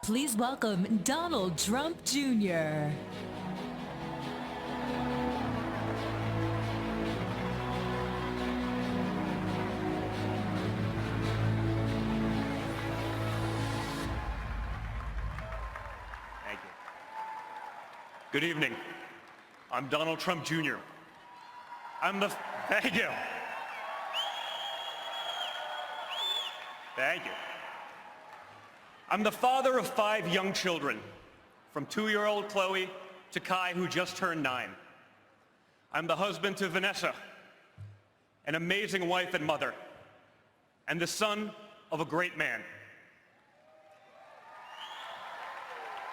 Please welcome Donald Trump Jr. Thank you. Good evening. I'm Donald Trump Jr. Thank you. Thank you. I'm the father of 5 young children, from 2-year-old Chloe to Kai, who just turned 9. I'm the husband to Vanessa, an amazing wife and mother, and the son of a great man.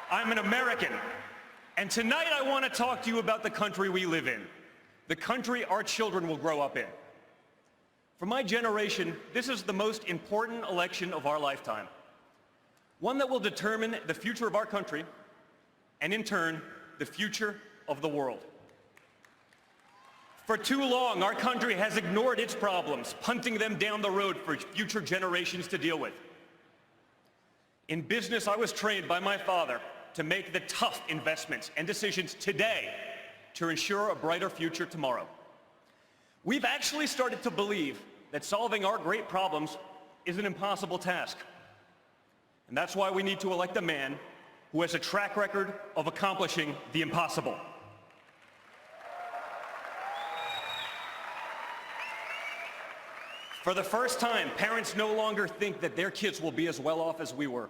I'm an American, and tonight I want to talk to you about the country we live in, the country our children will grow up in. For my generation, this is the most important election of our lifetime, one that will determine the future of our country, and in turn, the future of the world. For too long, our country has ignored its problems, punting them down the road for future generations to deal with. In business, I was trained by my father to make the tough investments and decisions today to ensure a brighter future tomorrow. We've actually started to believe that solving our great problems is an impossible task. And that's why we need to elect a man who has a track record of accomplishing the impossible. For the first time, parents no longer think that their kids will be as well off as we were.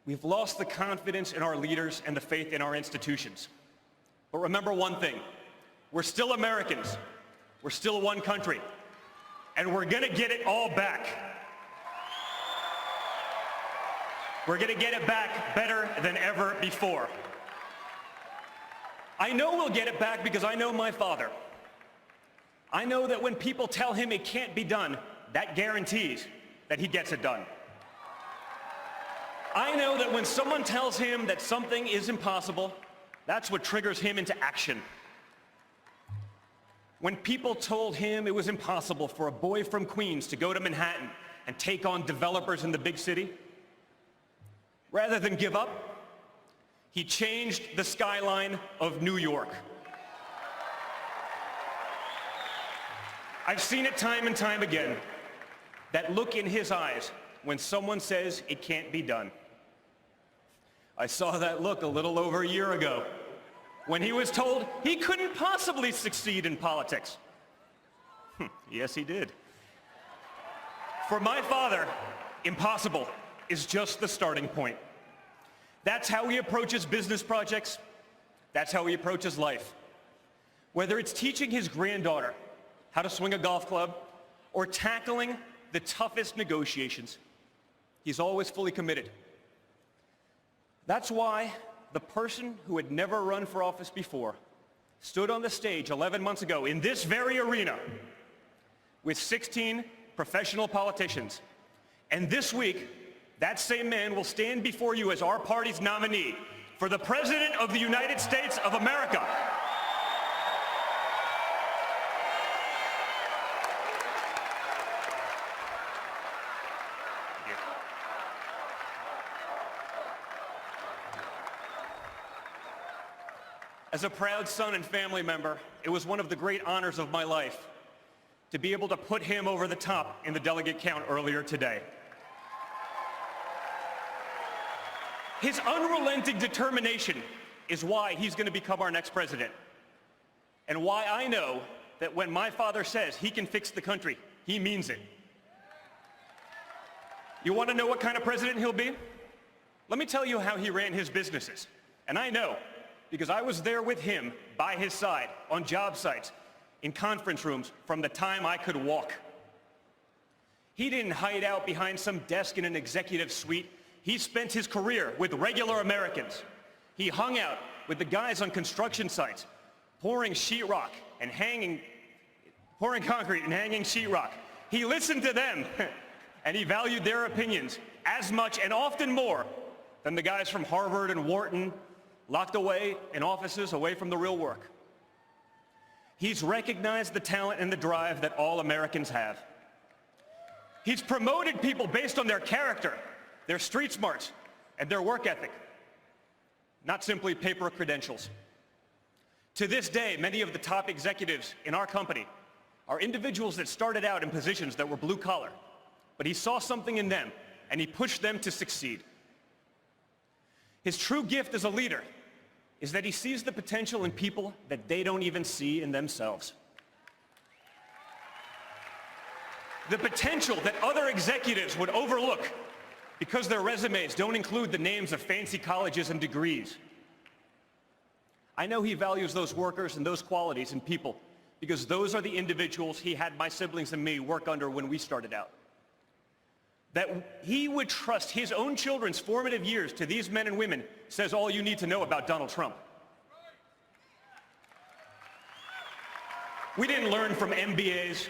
We've lost the confidence in our leaders and the faith in our institutions. But remember one thing, we're still Americans, we're still one country, and we're gonna get it all back. We're gonna get it back better than ever before. I know we'll get it back because I know my father. I know that when people tell him it can't be done, that guarantees that he gets it done. I know that when someone tells him that something is impossible, that's what triggers him into action. When people told him it was impossible for a boy from Queens to go to Manhattan and take on developers in the big city, rather than give up, he changed the skyline of New York. I've seen it time and time again, that look in his eyes when someone says it can't be done. I saw that look a little over a year ago when he was told he couldn't possibly succeed in politics. Yes, he did. For my father, impossible is just the starting point. That's how he approaches business projects. That's how he approaches life. Whether it's teaching his granddaughter how to swing a golf club or tackling the toughest negotiations, he's always fully committed. That's why the person who had never run for office before stood on the stage 11 months ago in this very arena with 16 professional politicians. And this week, that same man will stand before you as our party's nominee for the President of the United States of America. As a proud son and family member, it was one of the great honors of my life to be able to put him over the top in the delegate count earlier today. His unrelenting determination is why he's going to become our next president, and why I know that when my father says he can fix the country, he means it. You want to know what kind of president he'll be? Let me tell you how he ran his businesses. And I know, because I was there with him, by his side, on job sites, in conference rooms, from the time I could walk. He didn't hide out behind some desk in an executive suite. He spent his career with regular Americans. He hung out with the guys on construction sites, pouring concrete and hanging sheetrock. He listened to them, and he valued their opinions as much and often more than the guys from Harvard and Wharton, locked away in offices away from the real work. He's recognized the talent and the drive that all Americans have. He's promoted people based on their character, their street smarts, and their work ethic, not simply paper credentials. To this day, many of the top executives in our company are individuals that started out in positions that were blue collar, but he saw something in them and he pushed them to succeed. His true gift as a leader is that he sees the potential in people that they don't even see in themselves. The potential that other executives would overlook because their resumes don't include the names of fancy colleges and degrees. I know he values those workers and those qualities in people because those are the individuals he had my siblings and me work under when we started out. That he would trust his own children's formative years to these men and women says all you need to know about Donald Trump. We didn't learn from MBAs.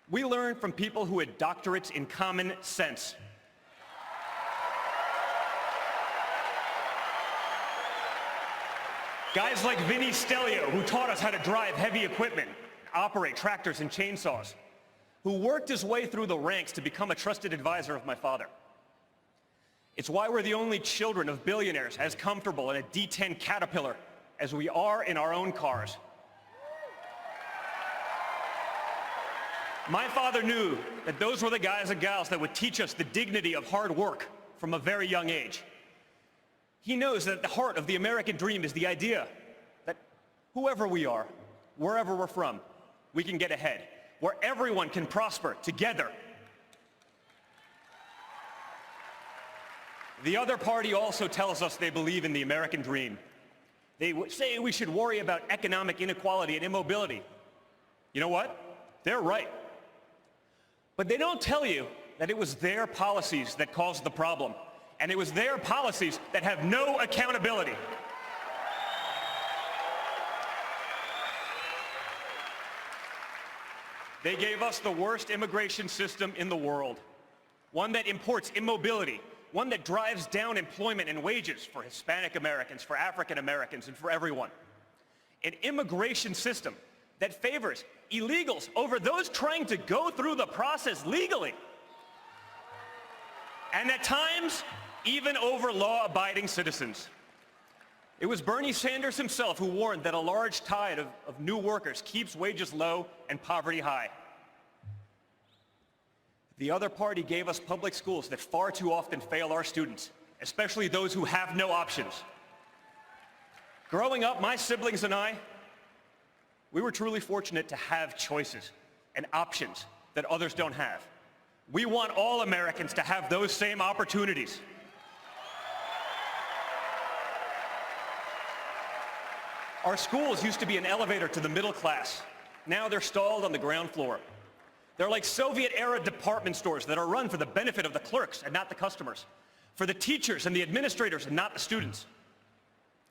We learned from people who had doctorates in common sense. Guys like Vinny Stelio, who taught us how to drive heavy equipment, operate tractors and chainsaws, who worked his way through the ranks to become a trusted advisor of my father. It's why we're the only children of billionaires as comfortable in a D10 Caterpillar as we are in our own cars. My father knew that those were the guys and gals that would teach us the dignity of hard work from a very young age. He knows that at the heart of the American dream is the idea that whoever we are, wherever we're from, we can get ahead, where everyone can prosper together. The other party also tells us they believe in the American dream. They say we should worry about economic inequality and immobility. You know what? They're right. But they don't tell you that it was their policies that caused the problem. And it was their policies that have no accountability. They gave us the worst immigration system in the world, one that imports immobility, one that drives down employment and wages for Hispanic Americans, for African Americans, and for everyone. An immigration system that favors illegals over those trying to go through the process legally. And at times, even over law-abiding citizens. It was Bernie Sanders himself who warned that a large tide of new workers keeps wages low and poverty high. The other party gave us public schools that far too often fail our students, especially those who have no options. Growing up, my siblings and I, we were truly fortunate to have choices and options that others don't have. We want all Americans to have those same opportunities. Our schools used to be an elevator to the middle class. Now they're stalled on the ground floor. They're like Soviet-era department stores that are run for the benefit of the clerks and not the customers, for the teachers and the administrators and not the students.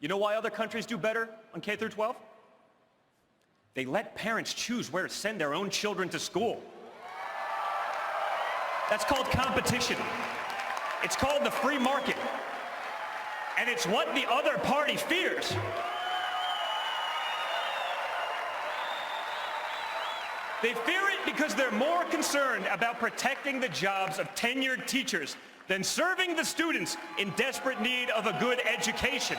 You know why other countries do better on K through 12? They let parents choose where to send their own children to school. That's called competition. It's called the free market. And it's what the other party fears. They fear it because they're more concerned about protecting the jobs of tenured teachers than serving the students in desperate need of a good education.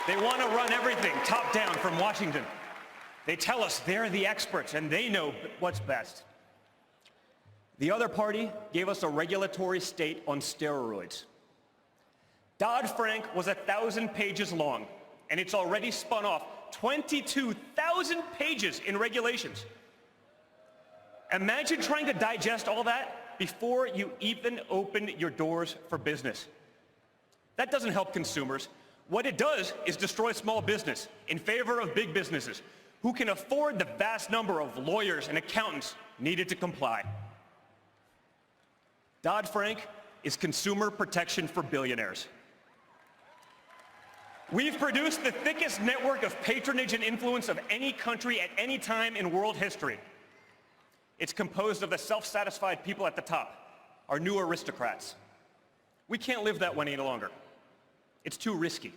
They want to run everything top down from Washington. They tell us they're the experts and they know what's best. The other party gave us a regulatory state on steroids. Dodd-Frank was 1,000 pages long, and it's already spun off 22,000 pages in regulations. Imagine trying to digest all that before you even open your doors for business. That doesn't help consumers. What it does is destroy small business in favor of big businesses who can afford the vast number of lawyers and accountants needed to comply. Dodd-Frank is consumer protection for billionaires. We've produced the thickest network of patronage and influence of any country at any time in world history. It's composed of the self-satisfied people at the top, our new aristocrats. We can't live that way any longer. It's too risky.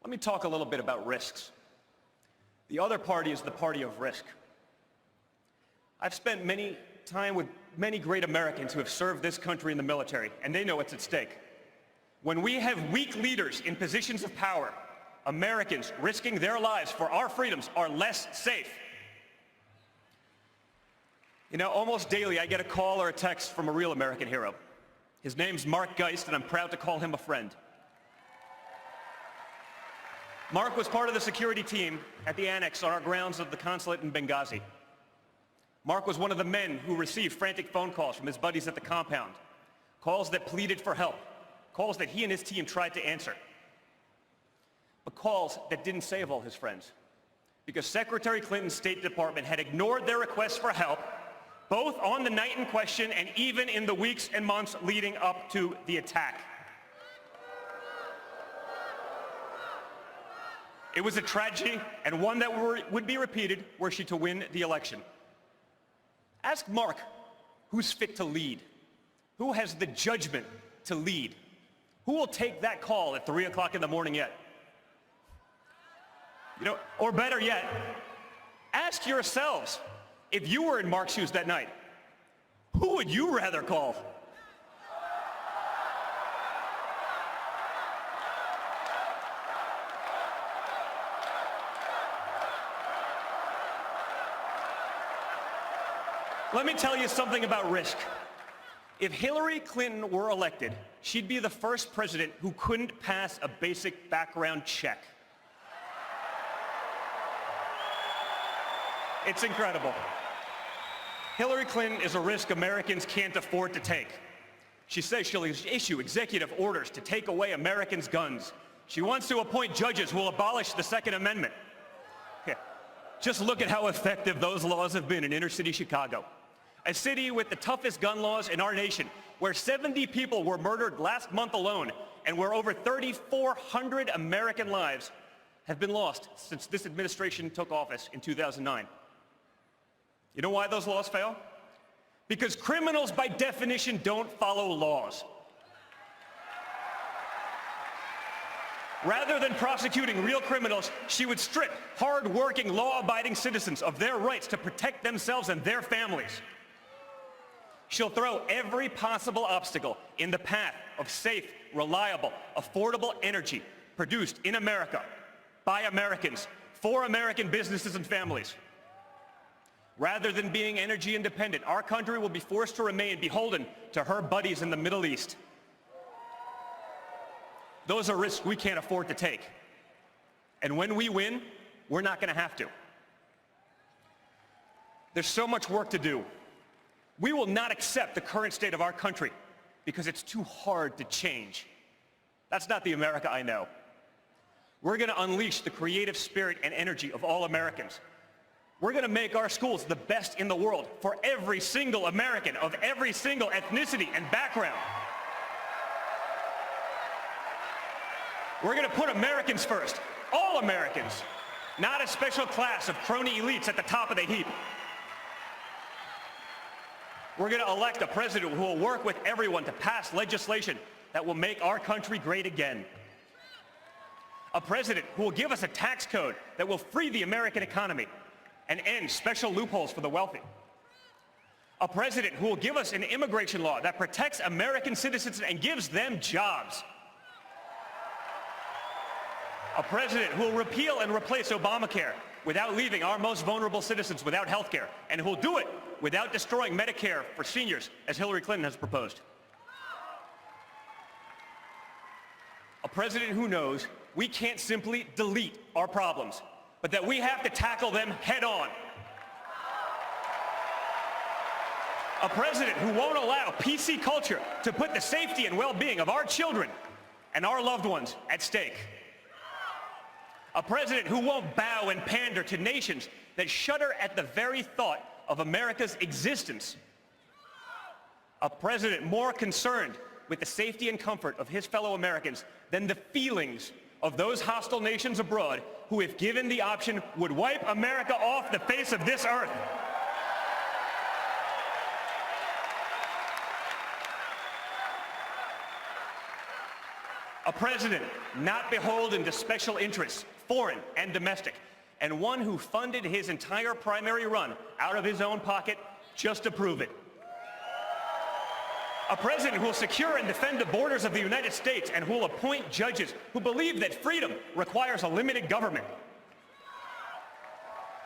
Let me talk a little bit about risks. The other party is the party of risk. I've spent many time with many great Americans who have served this country in the military, and they know what's at stake. When we have weak leaders in positions of power, Americans risking their lives for our freedoms are less safe. You know, almost daily I get a call or a text from a real American hero. His name's Mark Geist, and I'm proud to call him a friend. Mark was part of the security team at the annex on our grounds of the consulate in Benghazi. Mark was one of the men who received frantic phone calls from his buddies at the compound, calls that pleaded for help, calls that he and his team tried to answer, but calls that didn't save all his friends, because Secretary Clinton's State Department had ignored their requests for help, both on the night in question and even in the weeks and months leading up to the attack. It was a tragedy, and one that would be repeated were she to win the election. Ask Mark, who's fit to lead? Who has the judgment to lead? Who will take that call at 3 o'clock in the morning yet? You know, or better yet, ask yourselves, if you were in Mark's shoes that night, who would you rather call? Let me tell you something about risk. If Hillary Clinton were elected, she'd be the first president who couldn't pass a basic background check. It's incredible. Hillary Clinton is a risk Americans can't afford to take. She says she'll issue executive orders to take away Americans' guns. She wants to appoint judges who will abolish the Second Amendment. Yeah. Just look at how effective those laws have been in inner-city Chicago, a city with the toughest gun laws in our nation, where 70 people were murdered last month alone, and where over 3,400 American lives have been lost since this administration took office in 2009. You know why those laws fail? Because criminals, by definition, don't follow laws. Rather than prosecuting real criminals, she would strip hard-working, law-abiding citizens of their rights to protect themselves and their families. She'll throw every possible obstacle in the path of safe, reliable, affordable energy produced in America, by Americans, for American businesses and families. Rather than being energy independent, our country will be forced to remain beholden to her buddies in the Middle East. Those are risks we can't afford to take. And when we win, we're not going to have to. There's so much work to do. We will not accept the current state of our country because it's too hard to change. That's not the America I know. We're going to unleash the creative spirit and energy of all Americans. We're going to make our schools the best in the world for every single American of every single ethnicity and background. We're going to put Americans first, all Americans, not a special class of crony elites at the top of the heap. We're going to elect a president who will work with everyone to pass legislation that will make our country great again. A president who will give us a tax code that will free the American economy and end special loopholes for the wealthy. A president who will give us an immigration law that protects American citizens and gives them jobs. A president who will repeal and replace Obamacare without leaving our most vulnerable citizens without health care, and who will do it without destroying Medicare for seniors, as Hillary Clinton has proposed. A president who knows we can't simply delete our problems, but that we have to tackle them head on. A president who won't allow PC culture to put the safety and well-being of our children and our loved ones at stake. A president who won't bow and pander to nations that shudder at the very thought of America's existence. A president more concerned with the safety and comfort of his fellow Americans than the feelings of those hostile nations abroad who, if given the option, would wipe America off the face of this earth. A president not beholden to special interests, foreign and domestic, and one who funded his entire primary run out of his own pocket just to prove it. A president who will secure and defend the borders of the United States and who will appoint judges who believe that freedom requires a limited government.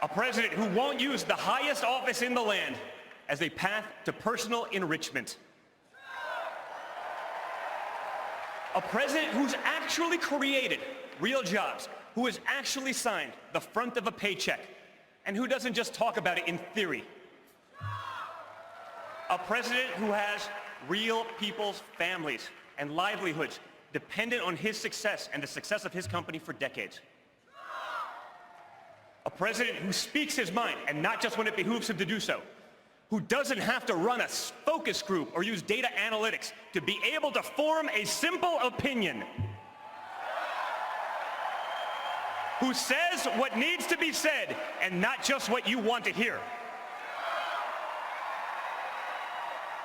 A president who won't use the highest office in the land as a path to personal enrichment. A president who's actually created real jobs, who has actually signed the front of a paycheck, and who doesn't just talk about it in theory. A president who has real people's families and livelihoods dependent on his success and the success of his company for decades. A president who speaks his mind, and not just when it behooves him to do so, who doesn't have to run a focus group or use data analytics to be able to form a simple opinion, who says what needs to be said and not just what you want to hear.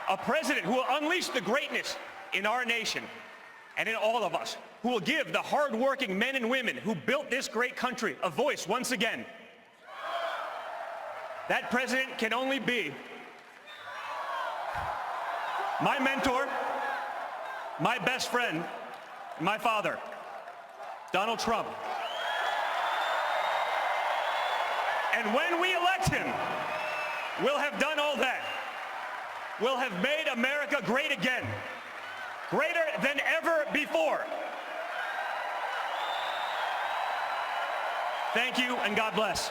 A president who will unleash the greatness in our nation and in all of us, who will give the hardworking men and women who built this great country a voice once again. That president can only be my mentor, my best friend, my father, Donald Trump. And when we elect him, we'll have done all that. We'll have made America great again, greater than ever before. Thank you, and God bless.